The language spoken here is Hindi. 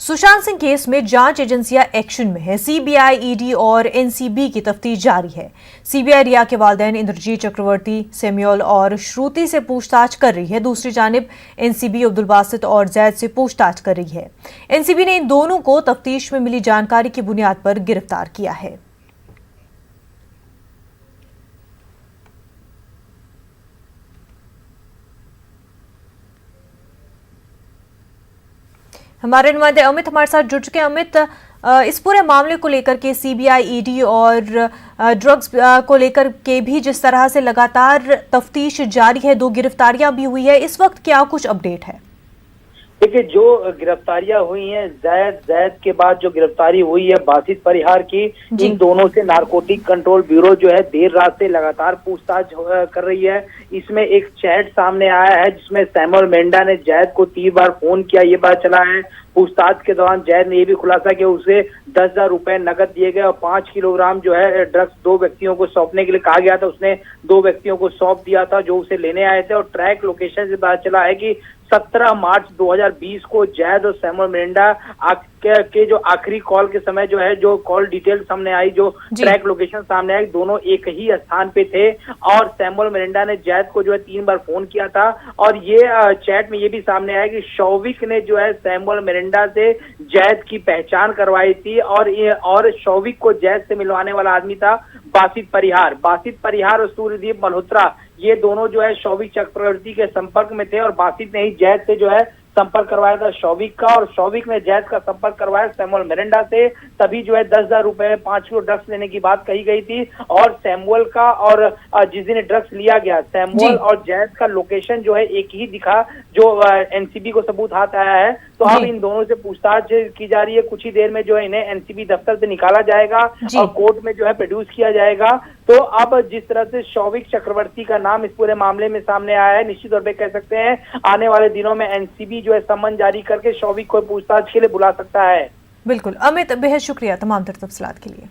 सुशांत सिंह केस में जांच एजेंसियां एक्शन में है। सीबीआई, ईडी और एनसीबी की तफ्तीश जारी है। सीबीआई रिया के वालिदैन इंद्रजीत चक्रवर्ती, सैमुअल और श्रुति से पूछताछ कर रही है। दूसरी जानिब एनसीबी अब्दुल बासित और जैद से पूछताछ कर रही है। एनसीबी ने इन दोनों को तफ्तीश में मिली जानकारी की बुनियाद पर गिरफ्तार किया है। हमारे नुमाइंदे अमित हमारे साथ जुड़ चुके हैं। अमित, इस पूरे मामले को लेकर के सीबीआई, ईडी और ड्रग्स को लेकर के भी जिस तरह से लगातार तफ्तीश जारी है, 2 गिरफ्तारियां भी हुई है, इस वक्त क्या कुछ अपडेट है? देखिए, जो गिरफ्तारियां हुई हैं, जैद के बाद जो गिरफ्तारी हुई है बासित परिहार की, इन दोनों से नारकोटिक कंट्रोल ब्यूरो जो है देर रात से लगातार पूछताछ कर रही है। इसमें एक चैट सामने आया है जिसमें सैमुअल मेंढा ने जैद को 3 बार फोन किया, ये बात चला है। पूछताछ के दौरान जैद ने यह भी खुलासा किया उसे 10,000 रुपए नकद दिए गए और 5 किलोग्राम जो है ड्रग्स 2 व्यक्तियों को सौंपने के लिए कहा गया था। उसने 2 व्यक्तियों को सौंप दिया था जो उसे लेने आए थे। और ट्रैक लोकेशन से पता चला है कि 17 मार्च 2020 को जैद और सैमुअल मेंढा के जो आखिरी कॉल के समय जो है, जो कॉल डिटेल सामने आई, जो ट्रैक लोकेशन सामने आई, दोनों एक ही स्थान पे थे। और सैमुअल मेंढा ने जैद को जो है 3 बार फोन किया था। और ये चैट में ये भी सामने आया कि शौविक ने जो है सैमुअल मेंढा से जैद की पहचान करवाई थी। और शौविक को जैद से मिलवाने वाला आदमी था बासित परिहार और सूर्यदीप मल्होत्रा। ये दोनों जो है शौविक चक्रवर्ती के संपर्क में थे और बासित ने ही जैद से जो है संपर्क करवाया था शौविक का, और शौविक ने जैद का संपर्क करवाया सैमुअल मेरेंडा से। तभी जो है 10,000 रुपए 5 किलो ड्रग्स लेने की बात कही गई थी। और सैमुअल का और जिस दिन ड्रग्स लिया गया, सैमुअल और जैद का लोकेशन जो है एक ही दिखा, जो एनसीबी को सबूत हाथ आया है। तो अब इन दोनों से पूछताछ की जा रही है। कुछ ही देर में जो है इन्हें एनसीबी दफ्तर से निकाला जाएगा और कोर्ट में जो है प्रोड्यूस किया जाएगा। तो अब जिस तरह से शौविक चक्रवर्ती का नाम इस पूरे मामले में सामने आया है, निश्चित तौर पे कह सकते हैं आने वाले दिनों में एनसीबी जो है सम्मन जारी करके शौविक को पूछताछ के लिए बुला सकता है। बिल्कुल अमित, बेहद शुक्रिया तमाम तफसीलात के लिए।